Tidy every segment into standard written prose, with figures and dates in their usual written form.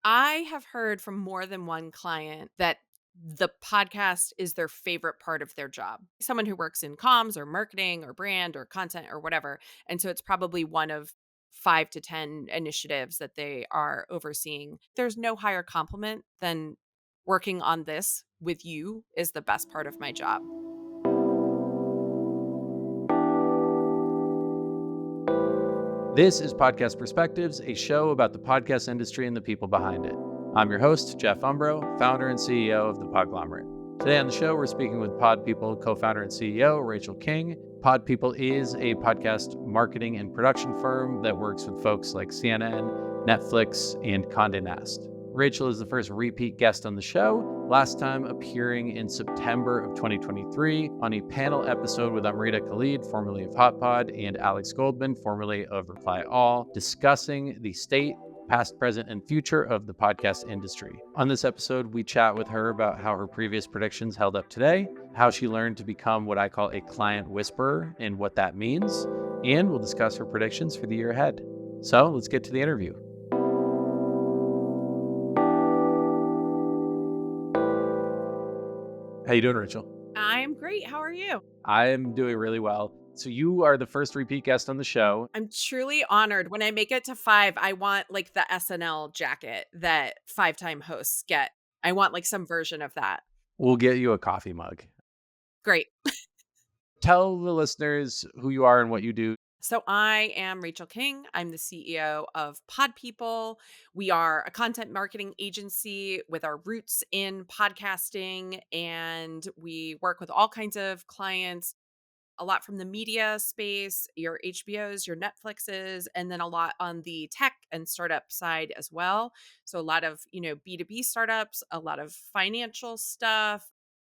I have heard from more than one client that the podcast is their favorite part of their job. Someone who works in comms or marketing or brand or content or whatever. And so it's probably one of 5 to 10 initiatives that they are overseeing. There's no higher compliment than working on this with you is the best part of my job. This is Podcast Perspectives, a show about the podcast industry and the people behind it. I'm your host, Jeff Umbro, founder and CEO of the Podglomerate. Today on the show, we're speaking with Pod People co-founder and CEO Rachael King. Pod People is a podcast marketing and production firm that works with folks like CNN, Netflix, and Condé Nast. Rachael is the first repeat guest on the show, last time appearing in September of 2023 on a panel episode with Amrita Khalid, formerly of HotPod, and Alex Goldman, formerly of Reply All, discussing the state, past, present, and future of the podcast industry. On this episode, we chat with her about how her previous predictions held up today, how she learned to become what I call a client whisperer and what that means, and we'll discuss her predictions for the year ahead. So let's get to the interview. How you doing, Rachael? I'm great. How are you? I'm doing really well. So you are the first repeat guest on the show. I'm truly honored. When I make it to 5, I want, like, the SNL jacket that 5-time hosts get. I want, like, some version of that. We'll get you a coffee mug. Great. Tell the listeners who you are and what you do. So I am Rachael King. I'm the CEO of Pod People. We are a content marketing agency with our roots in podcasting, and we work with all kinds of clients, a lot from the media space, your HBOs, your Netflixes, and then a lot on the tech and startup side as well. So a lot of, B2B startups, a lot of financial stuff,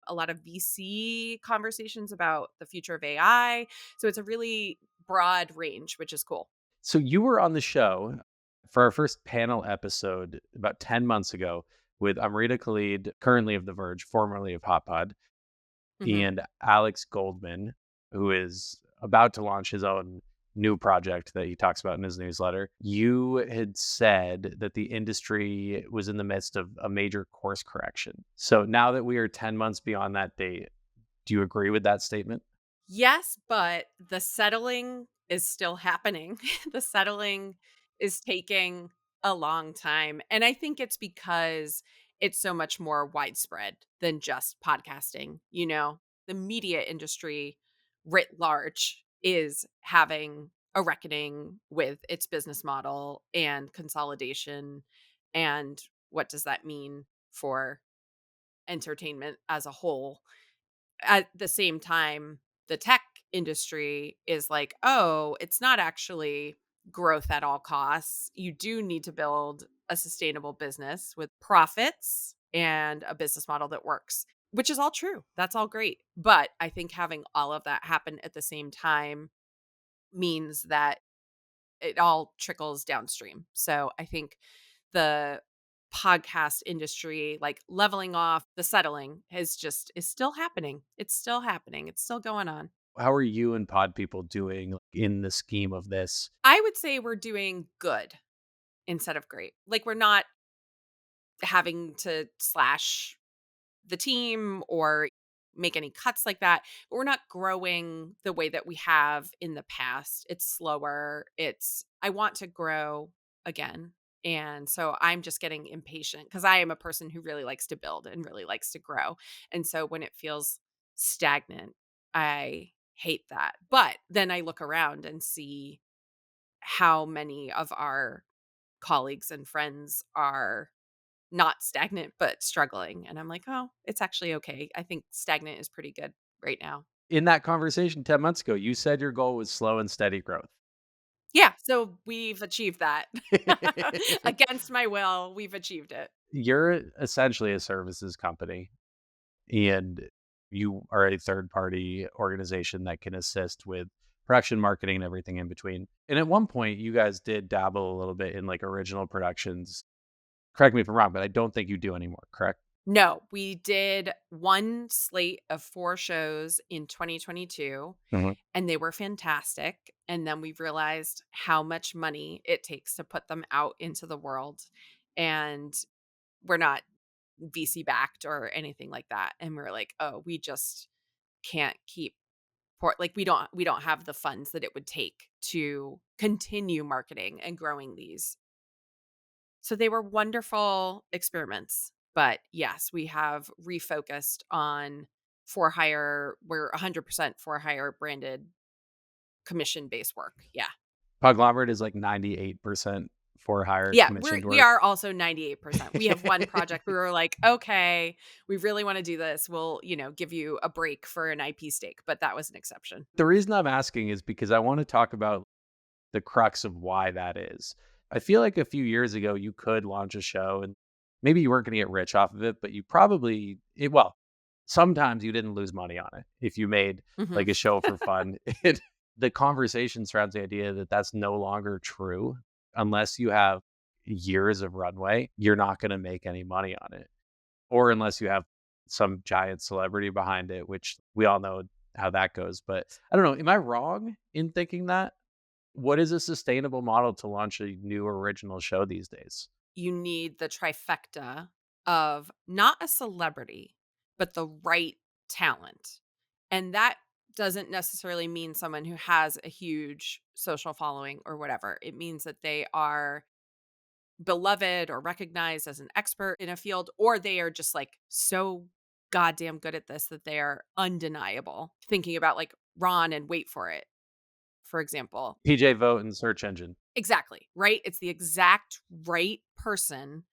a lot of VC conversations about the future of AI. So it's a really broad range, which is cool. So you were on the show for our first panel episode about 10 months ago with Amrita Khalid, currently of The Verge, formerly of HotPod, Mhm. and Alex Goldman, who is about to launch his own new project that he talks about in his newsletter. You had said that the industry was in the midst of a major course correction. So now that we are 10 months beyond that date, do you agree with that statement? Yes, but the settling is still happening. The settling is taking a long time. And I think it's because it's so much more widespread than just podcasting. The media industry writ large is having a reckoning with its business model and consolidation. And what does that mean for entertainment as a whole? At the same time, the tech industry is like, "Oh, it's not actually growth at all costs. You do need to build a sustainable business with profits and a business model that works," which is all true. That's all great. But I think having all of that happen at the same time means that it all trickles downstream. So I think the podcast industry, like leveling off, the settling is still happening. It's still happening. It's still going on. How are you and Pod People doing in the scheme of this? I would say we're doing good instead of great. Like we're not having to slash the team or make any cuts like that. But we're not growing the way that we have in the past. It's slower. I want to grow again. And so I'm just getting impatient because I am a person who really likes to build and really likes to grow. And so when it feels stagnant, I hate that. But then I look around and see how many of our colleagues and friends are not stagnant, but struggling, and I'm like, "Oh, it's actually okay. I think stagnant is pretty good right now." In that conversation 10 months ago, you said your goal was slow and steady growth. Yeah, so we've achieved that. Against my will, we've achieved it. You're essentially a services company, and you are a third party organization that can assist with production, marketing, and everything in between. And at one point, you guys did dabble a little bit in like original productions. Correct me if I'm wrong, but I don't think you do anymore, correct? No, we did 1 slate of 4 shows in 2022, Mhm. and they were fantastic, and then we realized how much money it takes to put them out into the world, and we're not VC backed or anything like that. And we're like, oh, we just can't keep like we don't have the funds that it would take to continue marketing and growing these. So they were wonderful experiments. But yes, we have refocused on for hire. We're 100% for hire branded commission based work. Yeah. Podglomerate is like 98% for hire Yeah, commissioned we work. are also 98%. We have one project we were like, "Okay, we really wanna do this. We'll, give you a break for an IP stake," but that was an exception. The reason I'm asking is because I want to talk about the crux of why that is. I feel like a few years ago, you could launch a show and maybe you weren't going to get rich off of it, but you probably, well, sometimes you didn't lose money on it if you made Mhm. like a show for fun. The conversation surrounds the idea that that's no longer true unless you have years of runway. You're not going to make any money on it, or unless you have some giant celebrity behind it, which we all know how that goes. But I don't know. Am I wrong in thinking that? What is a sustainable model to launch a new original show these days? You need the trifecta of not a celebrity, but the right talent, and that doesn't necessarily mean someone who has a huge social following or whatever. It means that they are beloved or recognized as an expert in a field, or they are just like so goddamn good at this that they are undeniable. Thinking about like Ron and Wait for It, for example. PJ Vote and search engine. Exactly, right? It's the exact right person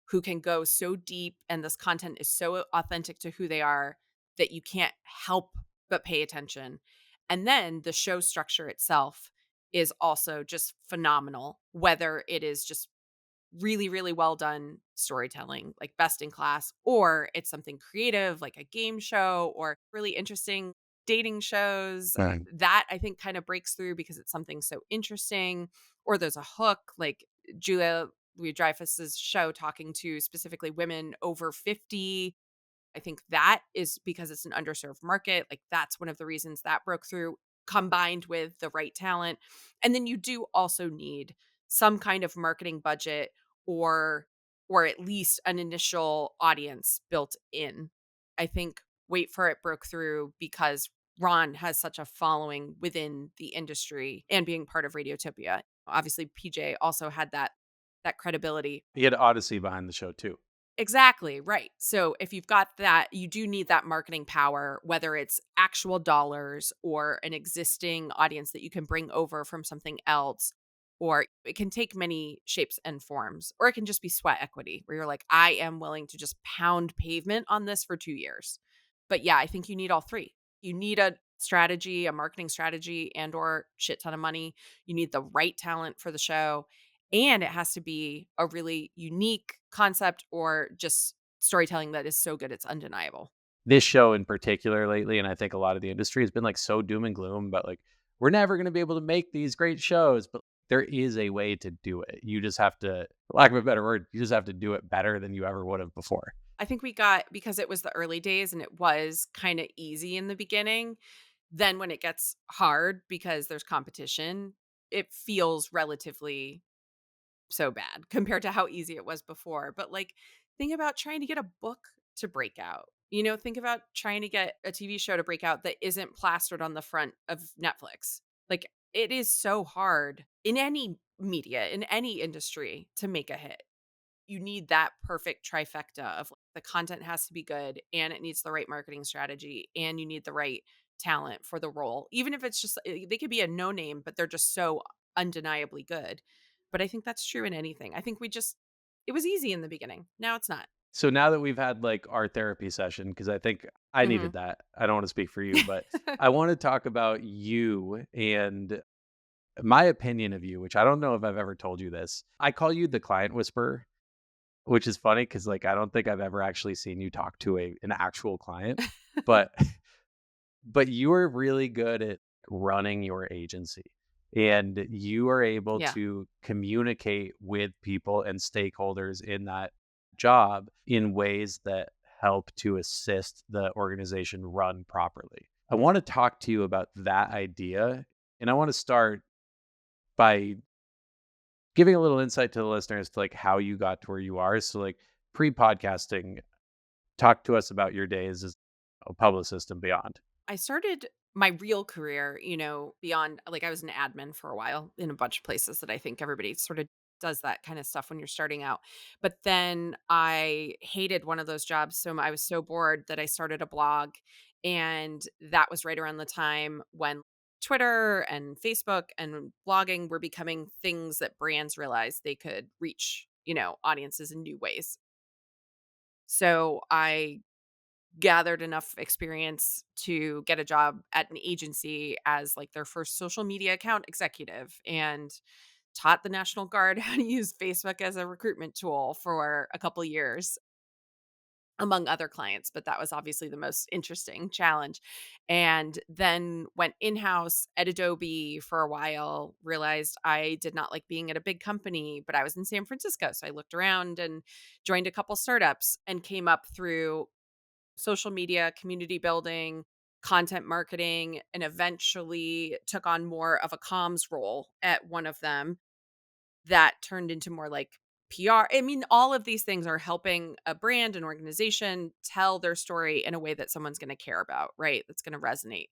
who can go so deep and this content is so authentic to who they are that you can't help but pay attention. And then the show structure itself is also just phenomenal, whether it is just really, really well done storytelling, like best in class, or it's something creative, like a game show or really interesting dating shows. Right. That I think kind of breaks through because it's something so interesting, or there's a hook, like Julia Louis Dreyfus's show talking to specifically women over 50. I think that is because it's an underserved market. Like that's one of the reasons that broke through combined with the right talent. And then you do also need some kind of marketing budget or or at least an initial audience built in. I think Wait for It broke through because Ron has such a following within the industry and being part of Radiotopia. Obviously PJ also had that credibility. He had Odyssey behind the show too. Exactly, right. So if you've got that, you do need that marketing power, whether it's actual dollars or an existing audience that you can bring over from something else, or it can take many shapes and forms, or it can just be sweat equity where you're like, I am willing to just pound pavement on this for 2 years. But yeah, I think you need all three. You need a strategy, a marketing strategy, and or shit ton of money. You need the right talent for the show, and it has to be a really unique concept or just storytelling that is so good it's undeniable. This show in particular lately, and I think a lot of the industry has been like so doom and gloom about like, we're never going to be able to make these great shows, but there is a way to do it. You just have to, for lack of a better word, you just have to do it better than you ever would have before. I think we got because it was the early days and it was kind of easy in the beginning. Then when it gets hard because there's competition, it feels relatively so bad compared to how easy it was before. But like, think about trying to get a book to break out. Think about trying to get a TV show to break out that isn't plastered on the front of Netflix. Like, it is so hard in any media, in any industry to make a hit. You need that perfect trifecta of like, the content has to be good and it needs the right marketing strategy and you need the right talent for the role. Even if it's just they could be a no name, but they're just so undeniably good. But I think that's true in anything. I think we just it was easy in the beginning. Now it's not. So now that we've had like our therapy session, because I think I Mhm. needed that. I don't want to speak for you, but I want to talk about you and my opinion of you, which I don't know if I've ever told you this. I call you the client whisperer, which is funny because like I don't think I've ever actually seen you talk to an actual client, but but you are really good at running your agency, and you are able Yeah. to communicate with people and stakeholders in that job in ways that help to assist the organization run properly. I want to talk to you about that idea, and I want to start by giving a little insight to the listeners to like how you got to where you are. So like pre-podcasting, talk to us about your days as a publicist and beyond. I started my real career, beyond like I was an admin for a while in a bunch of places that I think everybody sort of does that kind of stuff when you're starting out. But then I hated one of those jobs I was so bored that I started a blog, and that was right around the time when Twitter and Facebook and blogging were becoming things that brands realized they could reach, audiences in new ways. So I gathered enough experience to get a job at an agency as like their first social media account executive, and taught the National Guard how to use Facebook as a recruitment tool for a couple years among other clients, but that was obviously the most interesting challenge. And then went in-house at Adobe for a while, realized I did not like being at a big company, but I was in San Francisco, so I looked around and joined a couple startups and came up through social media, community building, content marketing, and eventually took on more of a comms role at one of them that turned into more like PR. I mean, all of these things are helping a brand, an organization tell their story in a way that someone's going to care about, right? That's going to resonate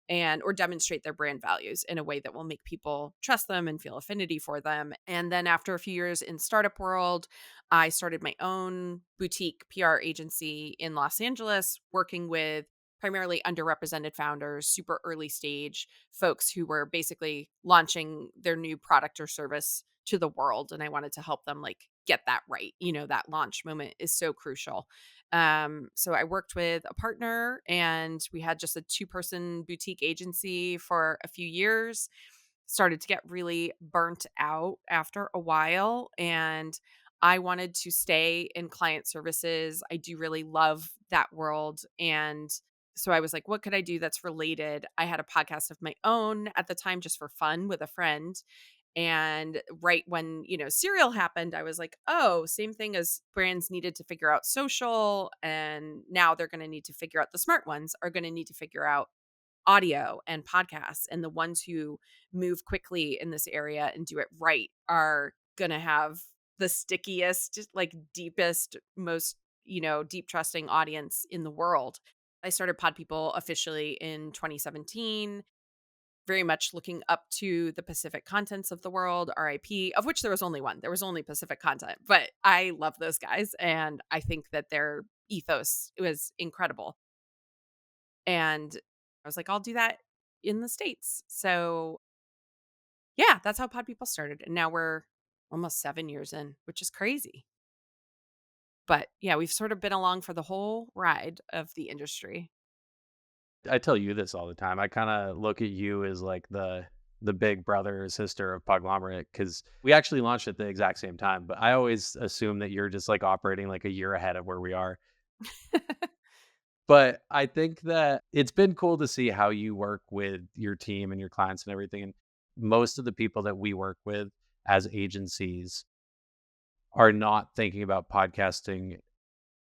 and or demonstrate their brand values in a way that will make people trust them and feel affinity for them. And then after a few years in startup world, I started my own boutique PR agency in Los Angeles, working with primarily underrepresented founders, super early stage folks who were basically launching their new product or service to the world, and I wanted to help them like get that right. That launch moment is so crucial. So I worked with a partner, and we had just a two-person boutique agency for a few years. Started to get really burnt out after a while, and I wanted to stay in client services. I do really love that world, and so I was like, what could I do that's related? I had a podcast of my own at the time just for fun with a friend. And right when, Serial happened, I was like, oh, same thing as brands needed to figure out social. And now they're going to need to figure out, the smart ones are going to need to figure out audio and podcasts. And the ones who move quickly in this area and do it right are going to have the stickiest, like deepest, most, deep trusting audience in the world. I started Pod People officially in 2017, very much looking up to the Pacific Contents of the world, RIP, of which there was only one. There was only Pacific Content, but I love those guys, and I think that their ethos was incredible. And I was like, I'll do that in the States. So yeah, that's how Pod People started. And now we're almost 7 years in, which is crazy. But yeah, we've sort of been along for the whole ride of the industry. I tell you this all the time. I kind of look at you as like the big brother or sister of Podglomerate because we actually launched at the exact same time. But I always assume that you're just like operating like a year ahead of where we are. But I think that it's been cool to see how you work with your team and your clients and everything. And most of the people that we work with as agencies are not thinking about podcasting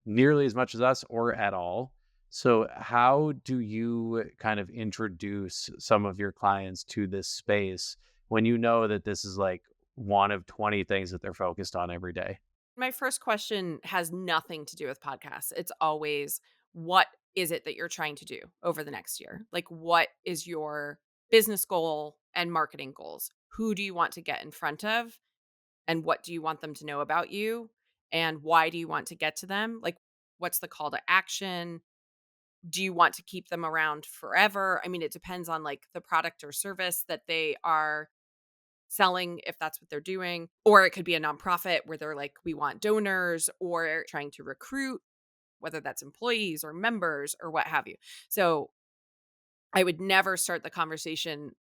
nearly as much as us or at all. So, how do you kind of introduce some of your clients to this space when you know that this is like one of 20 things that they're focused on every day? My first question has nothing to do with podcasts. It's always, what is it that you're trying to do over the next year? Like, what is your business goal and marketing goals? Who do you want to get in front of? And what do you want them to know about you? And why do you want to get to them? Like, what's the call to action? Do you want to keep them around forever? I mean, it depends on like the product or service that they are selling, if that's what they're doing. Or it could be a nonprofit where they're like, we want donors, or trying to recruit, whether that's employees or members or what have you. So I would never start the conversation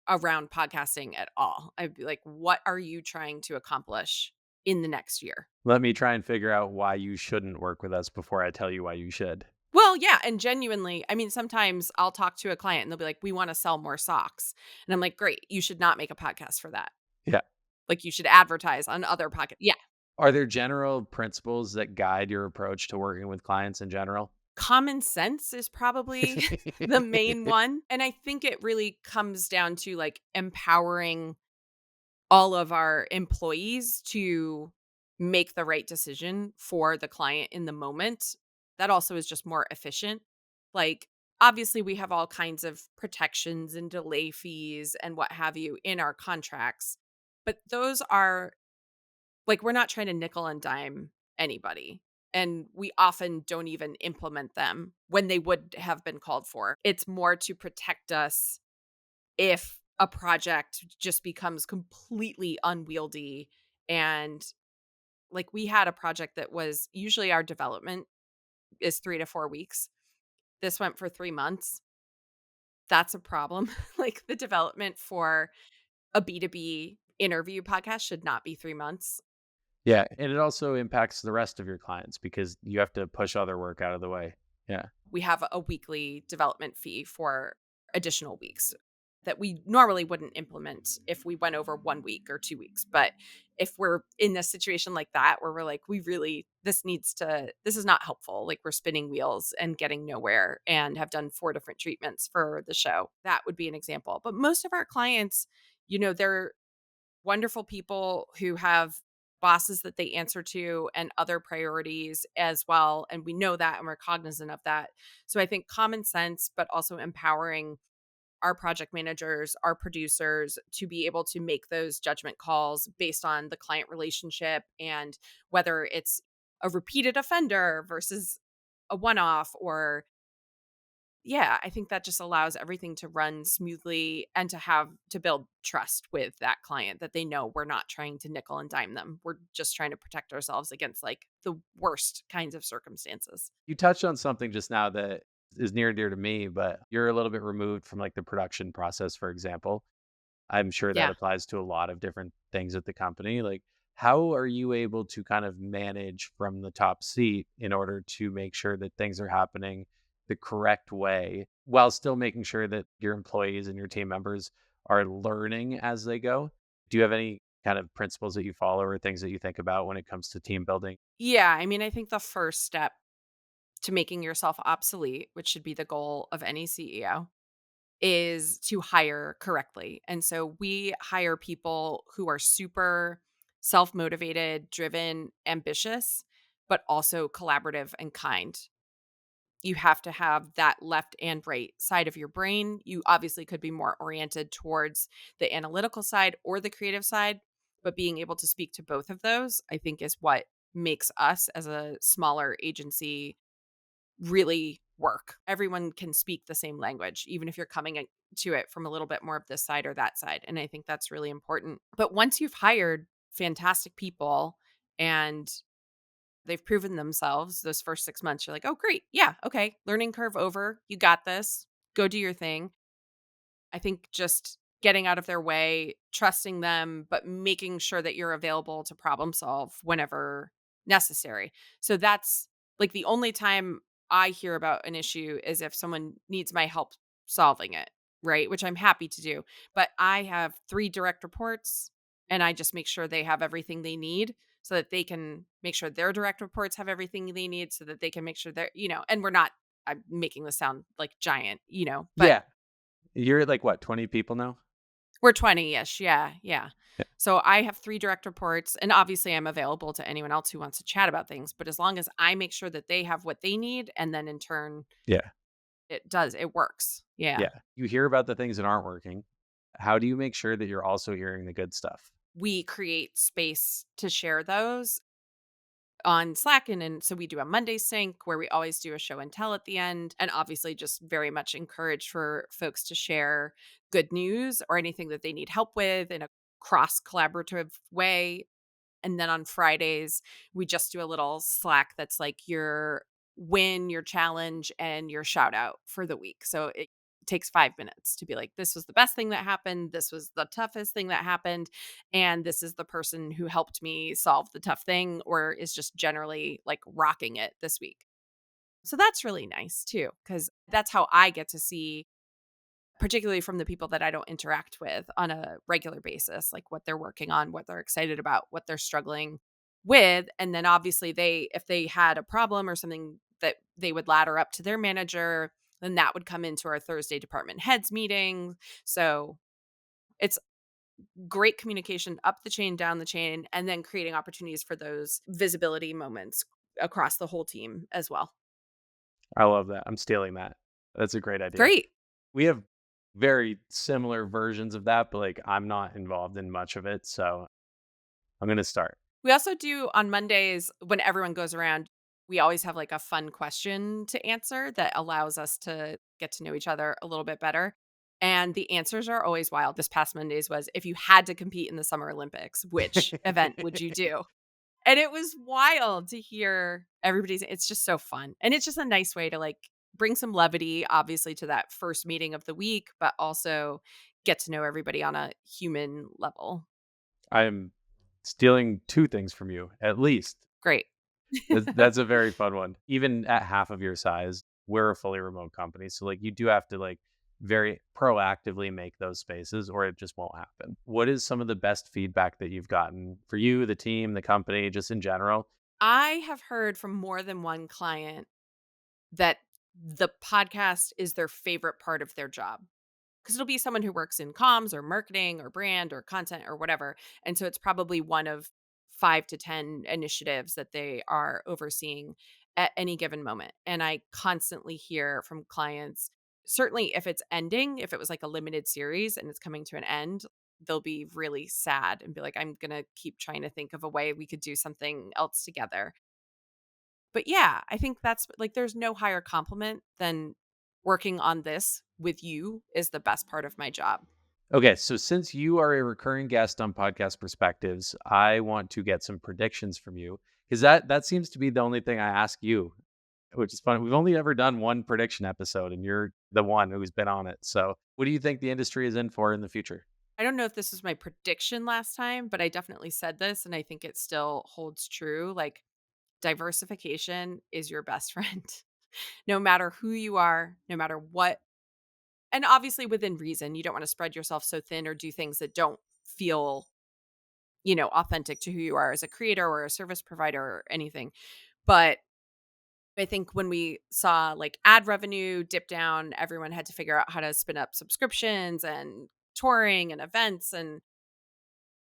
around podcasting at all. I'd be like, what are you trying to accomplish in the next year? Let me try and figure out why you shouldn't work with us before I tell you why you should. Well, yeah. And genuinely, I mean, sometimes I'll talk to a client and they'll be like, we want to sell more socks. And I'm like, great. You should not make a podcast for that. Yeah. Like, you should advertise on other podcasts. Yeah. Are there general principles that guide your approach to working with clients in general? Common sense is probably the main one. And I think it really comes down to like empowering all of our employees to make the right decision for the client in the moment. That also is just more efficient. Like, obviously, we have all kinds of protections and delay fees and what have you in our contracts, but those are like, we're not trying to nickel and dime anybody. And we often don't even implement them when they would have been called for. It's more to protect us if a project just becomes completely unwieldy. And like, we had a project that was usually our development is 3 to 4 weeks. This went for 3 months. That's a problem. Like, the development for a B2B interview podcast should not be 3 months. Yeah, and it also impacts the rest of your clients because you have to push other work out of the way. Yeah. We have a weekly development fee for additional weeks that we normally wouldn't implement if we went over 1 week or 2 weeks. But if we're in a situation like that where we're like, we really, this is not helpful. Like, we're spinning wheels and getting nowhere and have done 4 different treatments for the show. That would be an example. But most of our clients, they're wonderful people who have bosses that they answer to and other priorities as well. And we know that and we're cognizant of that. So I think common sense, but also empowering our project managers, our producers to be able to make those judgment calls based on the client relationship and whether it's a repeated offender versus a one off, or yeah, I think that just allows everything to run smoothly and to build trust with that client, that they know we're not trying to nickel and dime them. We're just trying to protect ourselves against like the worst kinds of circumstances. You touched on something just now that is near and dear to me, but you're a little bit removed from like the production process, for example. I'm sure that Yeah. applies to a lot of different things at the company. Like, how are you able to kind of manage from the top seat in order to make sure that things are happening the correct way while still making sure that your employees and your team members are learning as they go? Do you have any kind of principles that you follow or things that you think about when it comes to team building? Yeah. I mean, I think the first step to making yourself obsolete, which should be the goal of any CEO, is to hire correctly. And so we hire people who are super self motivated, driven, ambitious, but also collaborative and kind. You have to have that left and right side of your brain. You obviously could be more oriented towards the analytical side or the creative side, but being able to speak to both of those, I think, is what makes us as a smaller agency really work. Everyone can speak the same language, even if you're to it from a little bit more of this side or that side. And I think that's really important. But once you've hired fantastic people and they've proven themselves those first 6 months, you're like, oh, great. Yeah. Okay. Learning curve over. You got this. Go do your thing. I think just getting out of their way, trusting them, but making sure that you're available to problem solve whenever necessary. So that's like the only time I hear about an issue is if someone needs my help solving it, right? Which I'm happy to do. But I have 3 direct reports and I just make sure they have everything they need so that they can make sure their direct reports have everything they need so that they can make sure they're, and we're not, I'm making this sound like giant, but Yeah. You're at like what, 20 people now? we're 20-ish, yeah, yeah. Yeah. So I have 3 direct reports, and obviously I'm available to anyone else who wants to chat about things, but as long as I make sure that they have what they need, and then in turn Yeah. it works. Yeah. Yeah. You hear about the things that aren't working. How do you make sure that you're also hearing the good stuff? We create space to share those on Slack, and so we do a Monday sync where we always do a show and tell at the end, and obviously just very much encourage for folks to share good news or anything that they need help with in a cross collaborative way. And then on Fridays, we just do a little Slack that's like your win, your challenge, and your shout out for the week. So it takes 5 minutes to be like, this was the best thing that happened. This was the toughest thing that happened. And this is the person who helped me solve the tough thing or is just generally like rocking it this week. So that's really nice too, because that's how I get to see, particularly from the people that I don't interact with on a regular basis, like what they're working on, what they're excited about, what they're struggling with. And then obviously if they had a problem or something that they would ladder up to their manager, then that would come into our Thursday department heads meeting. So it's great communication up the chain, down the chain, and then creating opportunities for those visibility moments across the whole team as well. I love that. I'm stealing that. That's a great idea. Great. We have very similar versions of that, but like I'm not involved in much of it, so I'm gonna start. We also do on Mondays when everyone goes around, we always have like a fun question to answer that allows us to get to know each other a little bit better. And the answers are always wild. This past Mondays was, if you had to compete in the Summer Olympics, which event would you do? And it was wild to hear everybody's, it's just so fun. And it's just a nice way to like bring some levity, obviously, to that first meeting of the week, but also get to know everybody on a human level. I'm stealing 2 things from you, at least. Great. That's a very fun one. Even at half of your size, we're a fully remote company, so, like, you do have to, like, very proactively make those spaces or it just won't happen. What is some of the best feedback that you've gotten for you, the team, the company, just in general? I have heard from more than one client that the podcast is their favorite part of their job. Because it'll be someone who works in comms or marketing or brand or content or whatever. And so it's probably one of 5 to 10 initiatives that they are overseeing at any given moment. And I constantly hear from clients, certainly if it's ending, if it was like a limited series and it's coming to an end, they'll be really sad and be like, I'm going to keep trying to think of a way we could do something else together. But yeah, I think that's like there's no higher compliment than working on this with you is the best part of my job. Okay, so since you are a recurring guest on Podcast Perspectives, I want to get some predictions from you because that seems to be the only thing I ask you, which is funny. We've only ever done one prediction episode, and you're the one who's been on it. So, what do you think the industry is in for in the future? I don't know if this was my prediction last time, but I definitely said this and I think it still holds true. Like diversification is your best friend. No matter who you are, no matter what, and obviously within reason. You don't want to spread yourself so thin or do things that don't feel, authentic to who you are as a creator or a service provider or anything. But I think when we saw like ad revenue dip down, everyone had to figure out how to spin up subscriptions and touring and events. And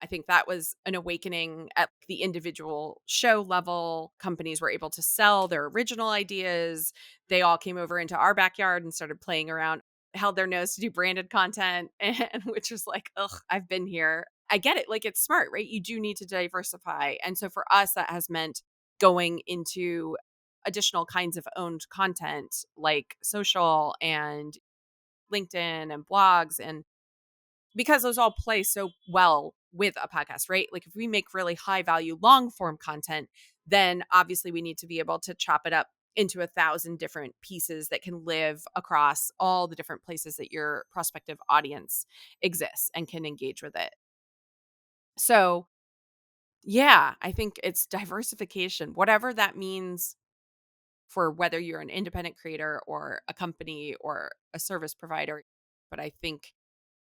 I think that was an awakening at the individual show level. Companies were able to sell their original ideas. They all came over into our backyard and started playing around, held their nose to do branded content, and which was like, ugh, I've been here. I get it. Like it's smart, right? You do need to diversify. And so for us, that has meant going into additional kinds of owned content like social and LinkedIn and blogs, and because those all play so well with a podcast, right? Like if we make really high value long form content, then obviously we need to be able to chop it up into 1,000 different pieces that can live across all the different places that your prospective audience exists and can engage with it. So, yeah, I think it's diversification, whatever that means for whether you're an independent creator or a company or a service provider. But I think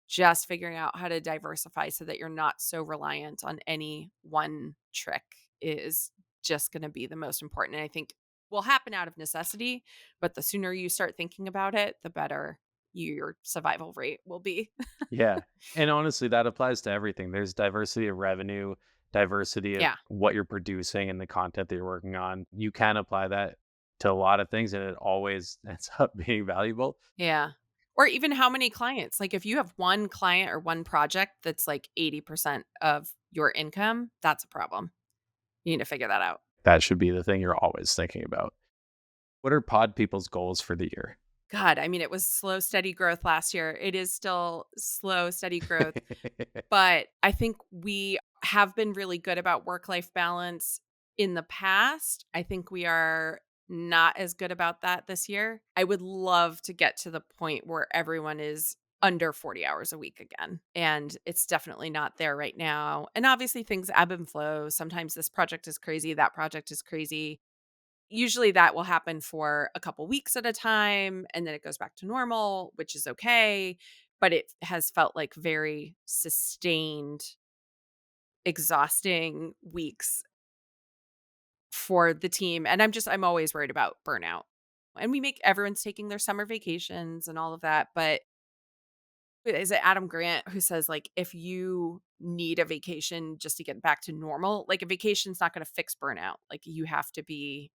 just figuring out how to diversify so that you're not so reliant on any one trick is just going to be the most important. And I think will happen out of necessity, but the sooner you start thinking about it, the better your survival rate will be. Yeah. And honestly, that applies to everything. There's diversity of revenue, diversity of Yeah. what you're producing and the content that you're working on. You can apply that to a lot of things and it always ends up being valuable. Yeah. Or even how many clients. Like if you have one client or one project that's like 80% of your income, that's a problem. You need to figure that out. That should be the thing you're always thinking about. What are pod people's goals for the year? God, I mean, it was slow, steady growth last year. It is still slow, steady growth. But I think we have been really good about work life balance in the past. I think we are not as good about that this year. I would love to get to the point where everyone is under 40 hours a week again. And it's definitely not there right now. And obviously, things ebb and flow. Sometimes this project is crazy, that project is crazy. Usually that will happen for a couple weeks at a time and then it goes back to normal, which is okay. But it has felt like very sustained, exhausting weeks for the team. And I'm always worried about burnout. And we make everyone's taking their summer vacations and all of that. But Is it Adam Grant who says, like, if you need a vacation just to get back to normal, like, a vacation's not gonna fix burnout. Like, you have to be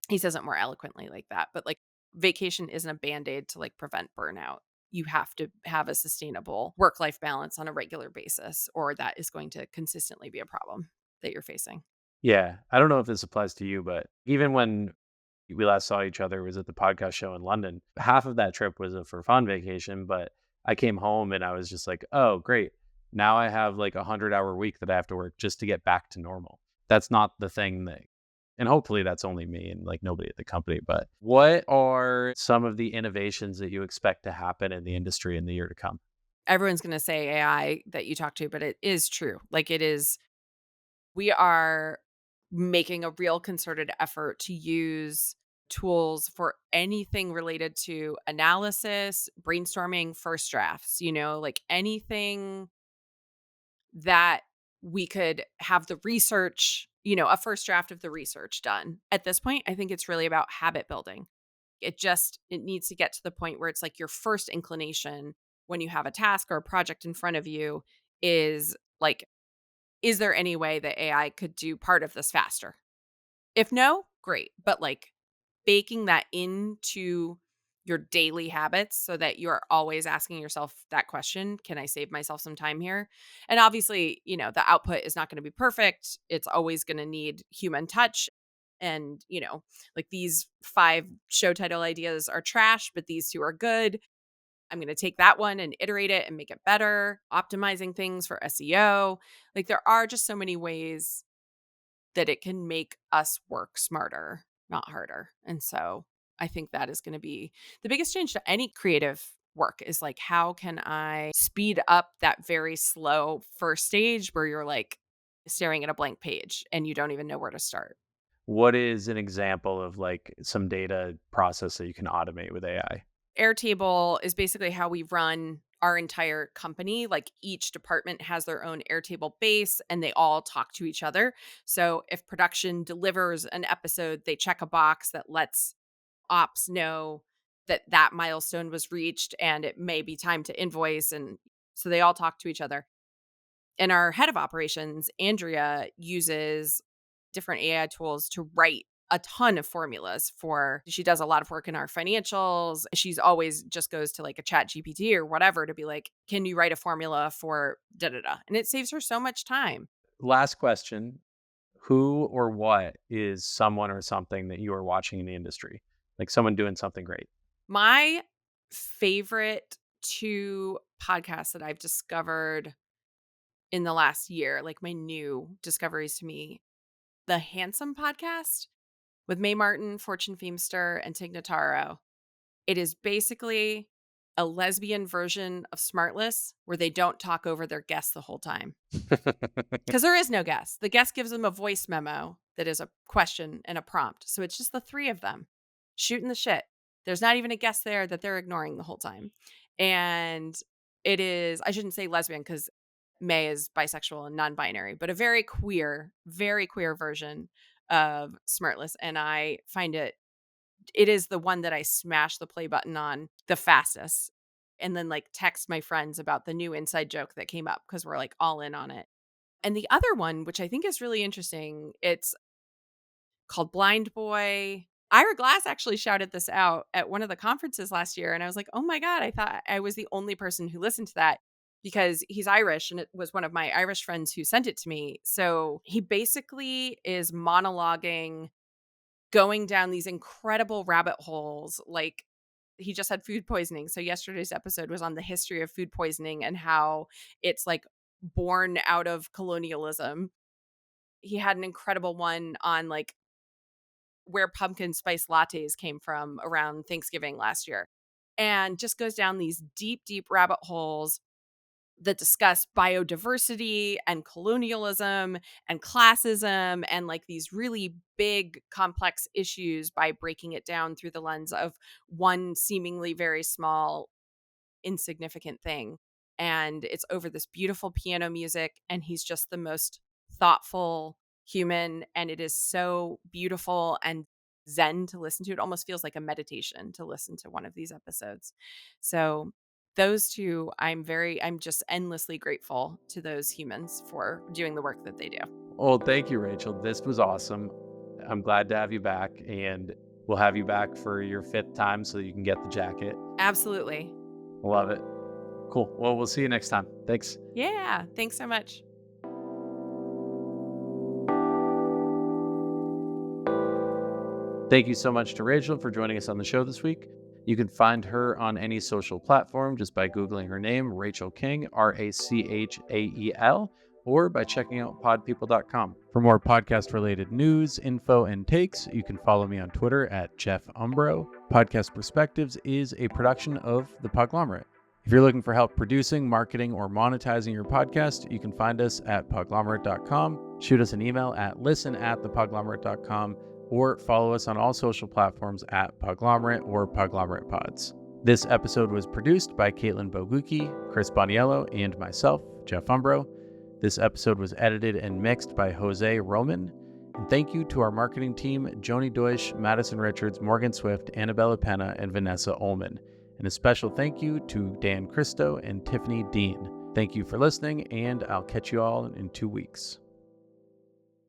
he says it more eloquently like that, but, like, vacation isn't a Band-Aid to, like, prevent burnout. You have to have a sustainable work-life balance on a regular basis, or that is going to consistently be a problem that you're facing. Yeah, I don't know if this applies to you, but even when we last saw each other was at the podcast show in London. Half of that trip was a for fun vacation, but I came home and I was just like, "Oh, great. Now I have like a 100-hour week that I have to work just to get back to normal." That's not the thing that, and hopefully that's only me and like nobody at the company, but what are some of the innovations that you expect to happen in the industry in the year to come? Everyone's gonna say AI that you talk to, but it is true. Like, it is we are making a real concerted effort to use tools for anything related to analysis, brainstorming, first drafts, like anything that we could have the research, a first draft of the research done. At this point, I think it's really about habit building. It needs to get to the point where it's like your first inclination when you have a task or a project in front of you is like, is there any way that AI could do part of this faster? If no, great. But like baking that into your daily habits so that you're always asking yourself that question, can I save myself some time here? And obviously, the output is not going to be perfect. It's always going to need human touch. And, like these 5 show title ideas are trash, but these 2 are good. I'm going to take that one and iterate it and make it better, optimizing things for SEO. Like there are just so many ways that it can make us work smarter, not harder. And so I think that is going to be the biggest change to any creative work is like, how can I speed up that very slow first stage where you're like staring at a blank page and you don't even know where to start? What is an example of like some data process that you can automate with AI? Airtable is basically how we run our entire company. Like each department has their own Airtable base and they all talk to each other. So if production delivers an episode, they check a box that lets ops know that that milestone was reached and it may be time to invoice. And so they all talk to each other. And our head of operations, Andrea, uses different AI tools to write a ton of formulas she does a lot of work in our financials. She's always just goes to like a chat GPT or whatever to be like, can you write a formula for da da da? And it saves her so much time. Last question. Who or what is someone or something that you are watching in the industry? Like someone doing something great. My favorite 2 podcasts that I've discovered in the last year, like my new discoveries to me, the Handsome podcast with Mae Martin, Fortune Feimster, and Tig Notaro. It is basically a lesbian version of Smartless where they don't talk over their guests the whole time. Because there is no guest. The guest gives them a voice memo that is a question and a prompt. So it's just the 3 of them shooting the shit. There's not even a guest there that they're ignoring the whole time. And it is, I shouldn't say lesbian because May is bisexual and non binary, but a very queer version of Smartless. And I find it is the one that I smash the play button on the fastest and then like text my friends about the new inside joke that came up because we're like all in on it. And the other one, which I think is really interesting, it's called Blind Boy. Ira Glass actually shouted this out at one of the conferences last year. And I was like, oh my God, I thought I was the only person who listened to that because he's Irish and it was one of my Irish friends who sent it to me. So he basically is monologuing, going down these incredible rabbit holes. Like he just had food poisoning. So yesterday's episode was on the history of food poisoning and how it's like born out of colonialism. He had an incredible one on like where pumpkin spice lattes came from around Thanksgiving last year and just goes down these deep, deep rabbit holes that discuss biodiversity and colonialism and classism and like these really big complex issues by breaking it down through the lens of one seemingly very small insignificant thing. And it's over this beautiful piano music and he's just the most thoughtful human and it is so beautiful and zen to listen to. It almost feels like a meditation to listen to one of these episodes. So those 2, I'm just endlessly grateful to those humans for doing the work that they do. Well, thank you, Rachel. This was awesome. I'm glad to have you back, and we'll have you back for your 5th time so you can get the jacket. Absolutely. Love it. Cool. Well, we'll see you next time. Thanks. Yeah, thanks so much. Thank you so much to Rachel for joining us on the show this week. You can find her on any social platform just by Googling her name, Rachael King, Rachael, or by checking out podpeople.com. For more podcast related news, info, and takes, you can follow me on Twitter at Jeff Umbro. Podcast Perspectives is a production of the Podglomerate. If you're looking for help producing, marketing, or monetizing your podcast, you can find us at podglomerate.com. Shoot us an email at listen@thepodglomerate.com or follow us on all social platforms at Podglomerate or Podglomerate Pods. This episode was produced by Caitlin Bogucki, Chris Boniello, and myself, Jeff Umbro. This episode was edited and mixed by Jose Roman. And thank you to our marketing team, Joni Deutsch, Madison Richards, Morgan Swift, Annabella Penna, and Vanessa Ullman. And a special thank you to Dan Christo and Tiffany Dean. Thank you for listening, and I'll catch you all in 2 weeks.